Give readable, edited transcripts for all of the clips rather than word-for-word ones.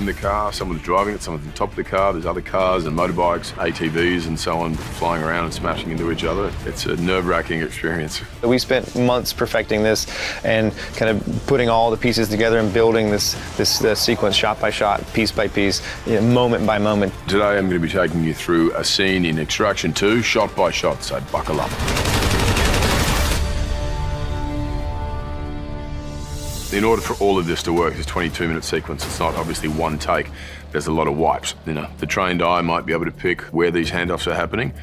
in the car, someone's driving it, someone's on top of the car, there's other cars and motorbikes, ATVs and so on flying around and smashing into each other. It's a nerve-wracking experience. We spent months perfecting this and kind of putting all the pieces together and building this sequence shot by shot, piece by piece, moment by moment. Today I'm going to be taking you through a scene in Extraction 2, shot by shot, so buckle up. In order for all of this to work, this 22-minute sequence, it's not obviously one take. There's a lot of wipes. The trained eye might be able to pick where these handoffs are happening.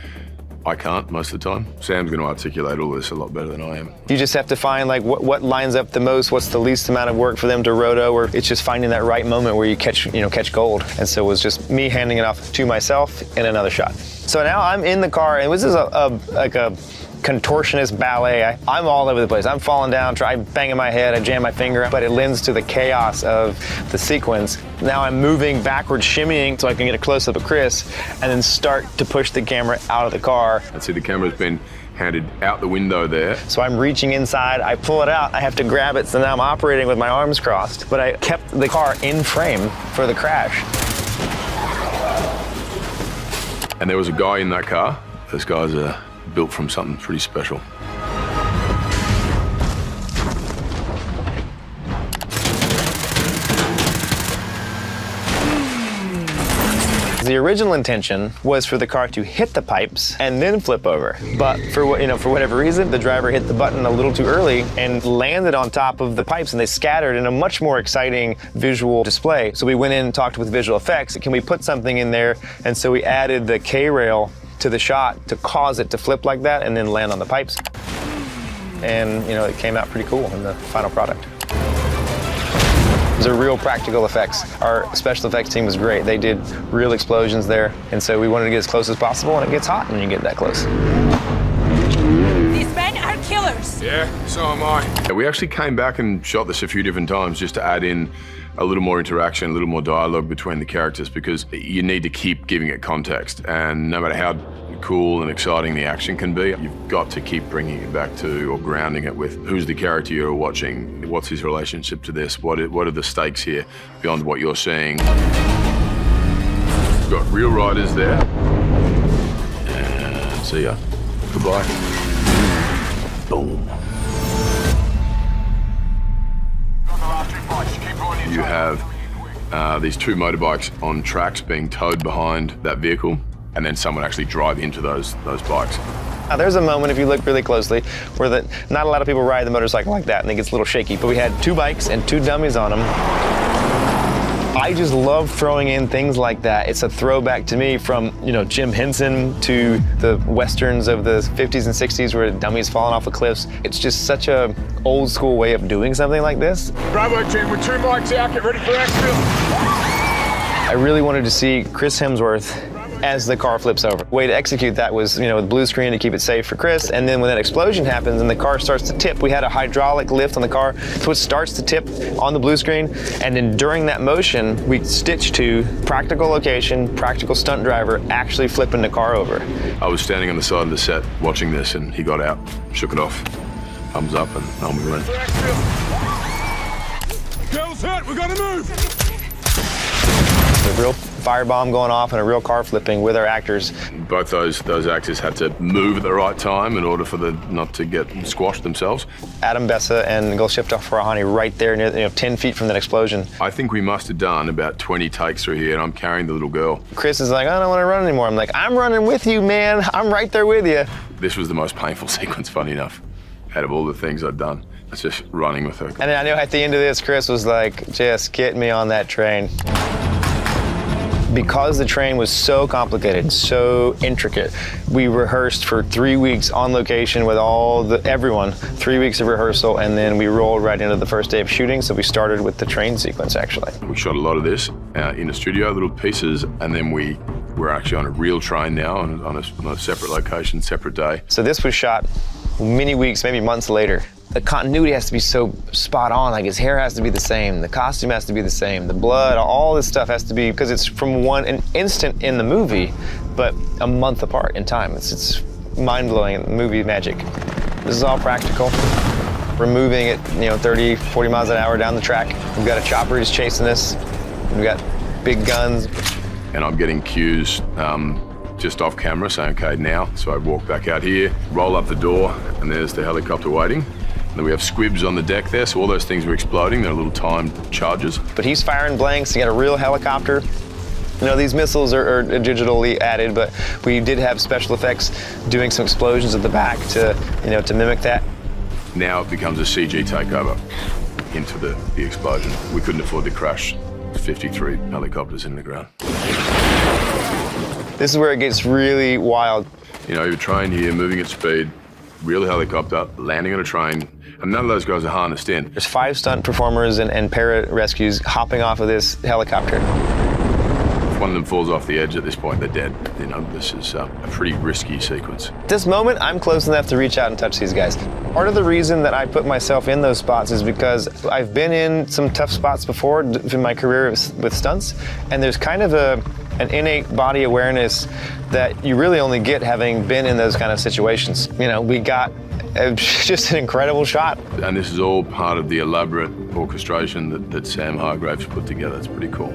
I can't most of the time. Sam's going to articulate all this a lot better than I am. You just have to find like what lines up the most, what's the least amount of work for them to roto, or it's just finding that right moment where you catch gold. And so it was just me handing it off to myself in another shot. So now I'm in the car, and this is like a contortionist ballet. I'm all over the place. I'm falling down, banging my head, I jam my finger, but it lends to the chaos of the sequence. Now I'm moving backwards, shimmying so I can get a close-up of Chris, and then start to push the camera out of the car. I see the camera's been handed out the window there. So I'm reaching inside, I pull it out, I have to grab it, so now I'm operating with my arms crossed. But I kept the car in frame for the crash. And there was a guy in that car. Those guys are built from something pretty special. The original intention was for the car to hit the pipes and then flip over. But for whatever reason, the driver hit the button a little too early and landed on top of the pipes, and they scattered in a much more exciting visual display. So we went in and talked with visual effects. Can we put something in there? And so we added the K-rail to the shot to cause it to flip like that and then land on the pipes. And it came out pretty cool in the final product. Those are real practical effects. Our special effects team was great. They did real explosions there, and so we wanted to get as close as possible, and it gets hot when you get that close. These men are killers. Yeah, so am I. Yeah, we actually came back and shot this a few different times just to add in a little more interaction, a little more dialogue between the characters, because you need to keep giving it context. And no matter how cool and exciting the action can be, you've got to keep bringing it back to, or grounding it with, who's the character you're watching? What's his relationship to this? What are the stakes here beyond what you're seeing? We've got real riders there. And see ya. Goodbye. Boom. You have these two motorbikes on tracks being towed behind that vehicle, and then someone actually drive into those bikes. Now, there's a moment, if you look really closely, where not a lot of people ride the motorcycle like that, and it gets a little shaky. But we had two bikes and two dummies on them. I just love throwing in things like that. It's a throwback to me from, Jim Henson to the westerns of the 50s and 60s where dummies falling off of cliffs. It's just such a old school way of doing something like this. Bravo team, with two bikes out, get ready for extras. I really wanted to see Chris Hemsworth as the car flips over. The way to execute that was, with blue screen to keep it safe for Chris, and then when that explosion happens and the car starts to tip, we had a hydraulic lift on the car, so it starts to tip on the blue screen, and then during that motion, we stitch to practical location, practical stunt driver actually flipping the car over. I was standing on the side of the set watching this, and he got out, shook it off, thumbs up, and on we went. Girls hurt, we gotta move! A real firebomb going off and a real car flipping with our actors. Both those actors had to move at the right time in order for not to get squashed themselves. Adam Bessa and Golshifteh Farahani right there, near 10 feet from that explosion. I think we must have done about 20 takes through here, and I'm carrying the little girl. Chris is like, I don't want to run anymore. I'm like, I'm running with you, man. I'm right there with you. This was the most painful sequence, funny enough, out of all the things I'd done. It's just running with her. And I know at the end of this, Chris was like, just get me on that train. Because the train was so complicated, so intricate, we rehearsed for 3 weeks on location with everyone, 3 weeks of rehearsal, and then we rolled right into the first day of shooting, so we started with the train sequence, actually. We shot a lot of this in a studio, little pieces, and then we're actually on a real train now, on a separate location, separate day. So this was shot many weeks, maybe months later. The continuity has to be so spot on, like his hair has to be the same, the costume has to be the same, the blood, all this stuff has to be, because it's from an instant in the movie, but a month apart in time. It's mind-blowing movie magic. This is all practical. We're moving at 30, 40 miles an hour down the track. We've got a chopper who's chasing us. We've got big guns. And I'm getting cues just off camera saying, okay, now. So I walk back out here, roll up the door, and there's the helicopter waiting. And then we have squibs on the deck there, so all those things are exploding. They're little timed charges. But he's firing blanks. He got a real helicopter. You know, these missiles are digitally added, but we did have special effects doing some explosions at the back to, you know, to mimic that. Now it becomes a CG takeover into the explosion. We couldn't afford to crash 53 helicopters in the ground. This is where it gets really wild. You know, you're train here, moving at speed, real helicopter, landing on a train, and none of those guys are harnessed in. There's 5 stunt performers and para-rescues hopping off of this helicopter. If one of them falls off the edge at this point, they're dead. You know, this is a pretty risky sequence. At this moment, I'm close enough to reach out and touch these guys. Part of the reason that I put myself in those spots is because I've been in some tough spots before in my career with stunts, and there's kind of an innate body awareness that you really only get having been in those kind of situations. You know, we got just an incredible shot. And this is all part of the elaborate orchestration that Sam Hargrave's put together. It's pretty cool.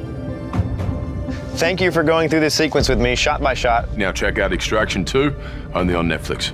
Thank you for going through this sequence with me, shot by shot. Now check out Extraction 2, only on Netflix.